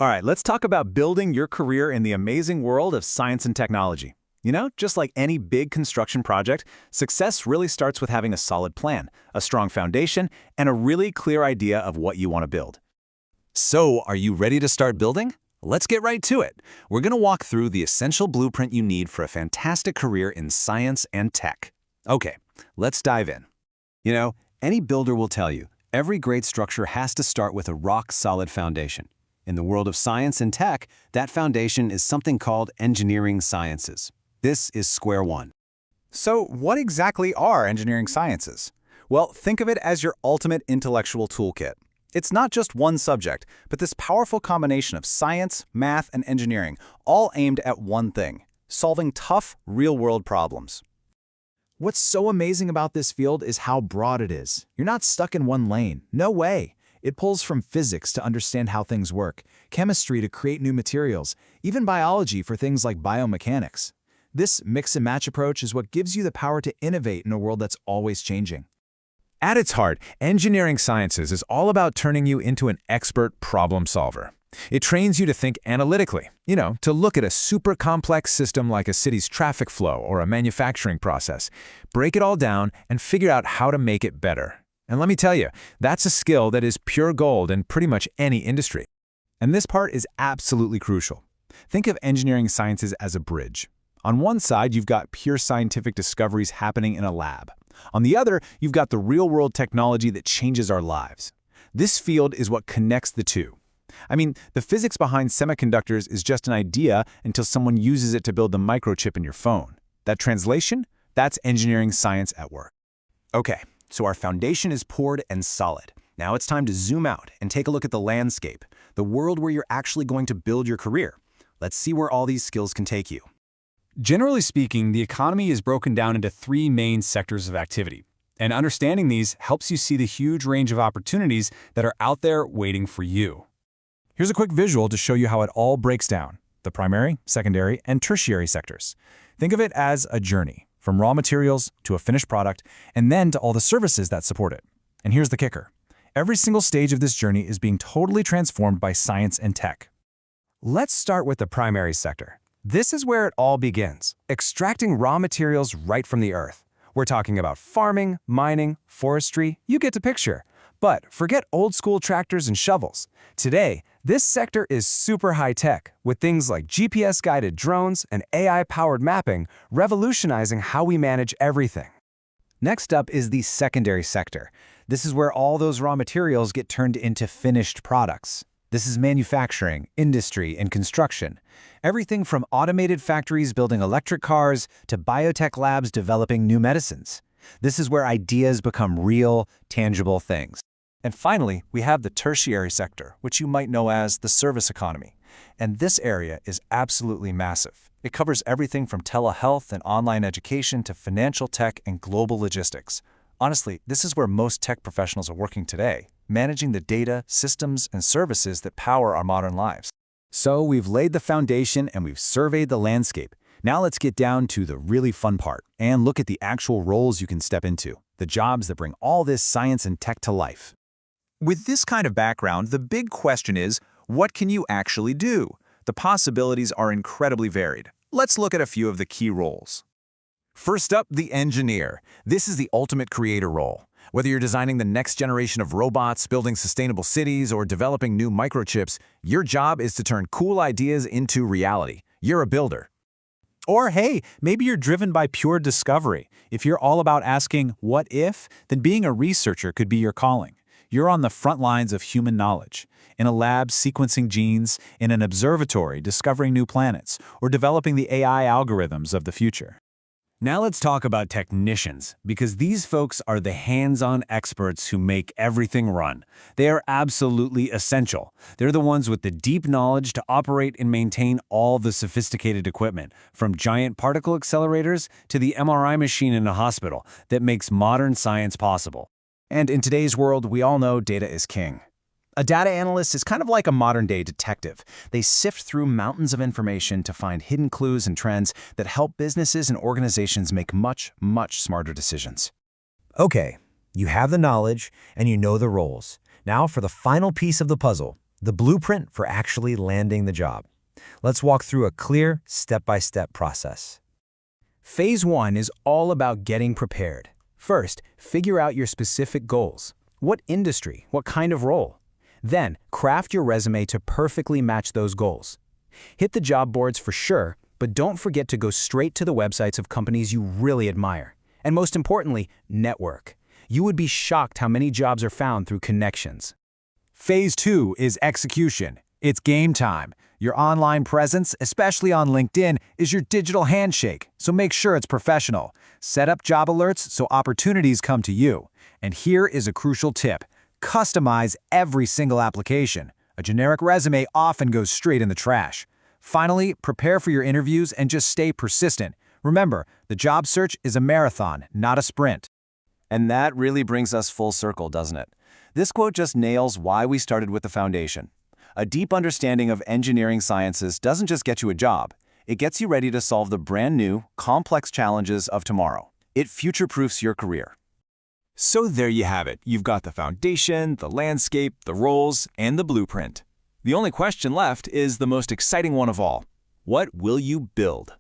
All right, let's talk about building your career in the amazing world of science and technology. Just like any big construction project, success really starts with having a solid plan, a strong foundation, and a really clear idea of what you want to build. So, are you ready to start building? Let's get right to it. We're going to walk through the essential blueprint you need for a fantastic career in science and tech. Okay, let's dive in. Any builder will tell you, every great structure has to start with a rock-solid foundation. In the world of science and tech, that foundation is something called engineering sciences. This is square one. So, what exactly are engineering sciences? Well, think of it as your ultimate intellectual toolkit. It's not just one subject, but this powerful combination of science, math, and engineering, all aimed at one thing: solving tough, real-world problems. What's so amazing about this field is how broad it is. You're not stuck in one lane. No way. It pulls from physics to understand how things work, chemistry to create new materials, even biology for things like biomechanics. This mix-and-match approach is what gives you the power to innovate in a world that's always changing. At its heart, engineering sciences is all about turning you into an expert problem solver. It trains you to think analytically, to look at a super complex system like a city's traffic flow or a manufacturing process, break it all down, and figure out how to make it better. And let me tell you, that's a skill that is pure gold in pretty much any industry. And this part is absolutely crucial. Think of engineering sciences as a bridge. On one side, you've got pure scientific discoveries happening in a lab. On the other, you've got the real-world technology that changes our lives. This field is what connects the two. The physics behind semiconductors is just an idea until someone uses it to build the microchip in your phone. That translation? That's engineering science at work. Okay. So our foundation is poured and solid. Now it's time to zoom out and take a look at the landscape, the world where you're actually going to build your career. Let's see where all these skills can take you. Generally speaking, the economy is broken down into three main sectors of activity, and understanding these helps you see the huge range of opportunities that are out there waiting for you. Here's a quick visual to show you how it all breaks down: the primary, secondary, and tertiary sectors. Think of it as a journey, from raw materials to a finished product, and then to all the services that support it. And here's the kicker: every single stage of this journey is being totally transformed by science and tech. Let's start with the primary sector. This is where it all begins, extracting raw materials right from the earth. We're talking about farming, mining, forestry, you get the picture. But forget old-school tractors and shovels. Today, this sector is super high-tech, with things like GPS-guided drones and AI-powered mapping revolutionizing how we manage everything. Next up is the secondary sector. This is where all those raw materials get turned into finished products. This is manufacturing, industry, and construction. Everything from automated factories building electric cars to biotech labs developing new medicines. This is where ideas become real, tangible things. And finally, we have the tertiary sector, which you might know as the service economy. And this area is absolutely massive. It covers everything from telehealth and online education to financial tech and global logistics. Honestly, this is where most tech professionals are working today, managing the data, systems, and services that power our modern lives. So we've laid the foundation and we've surveyed the landscape. Now let's get down to the really fun part and look at the actual roles you can step into, the jobs that bring all this science and tech to life. With this kind of background, the big question is, what can you actually do? The possibilities are incredibly varied. Let's look at a few of the key roles. First up, the engineer. This is the ultimate creator role. Whether you're designing the next generation of robots, building sustainable cities, or developing new microchips, your job is to turn cool ideas into reality. You're a builder. Or hey, maybe you're driven by pure discovery. If you're all about asking, what if, then being a researcher could be your calling. You're on the front lines of human knowledge, in a lab sequencing genes, in an observatory discovering new planets, or developing the AI algorithms of the future. Now let's talk about technicians, because these folks are the hands-on experts who make everything run. They are absolutely essential. They're the ones with the deep knowledge to operate and maintain all the sophisticated equipment, from giant particle accelerators to the MRI machine in a hospital that makes modern science possible. And in today's world, we all know data is king. A data analyst is kind of like a modern-day detective. They sift through mountains of information to find hidden clues and trends that help businesses and organizations make much, much smarter decisions. Okay, you have the knowledge and you know the roles. Now for the final piece of the puzzle, the blueprint for actually landing the job. Let's walk through a clear, step-by-step process. Phase 1 is all about getting prepared. First, figure out your specific goals. What industry? What kind of role? Then, craft your resume to perfectly match those goals. Hit the job boards for sure, but don't forget to go straight to the websites of companies you really admire. And most importantly, network. You would be shocked how many jobs are found through connections. Phase 2 is execution. It's game time. Your online presence, especially on LinkedIn, is your digital handshake, so make sure it's professional. Set up job alerts so opportunities come to you. And here is a crucial tip. Customize every single application. A generic resume often goes straight in the trash. Finally, prepare for your interviews and just stay persistent. Remember, the job search is a marathon, not a sprint. And that really brings us full circle, doesn't it? This quote just nails why we started with the foundation. A deep understanding of engineering sciences doesn't just get you a job. It gets you ready to solve the brand new, complex challenges of tomorrow. It future-proofs your career. So there you have it. You've got the foundation, the landscape, the roles, and the blueprint. The only question left is the most exciting one of all. What will you build?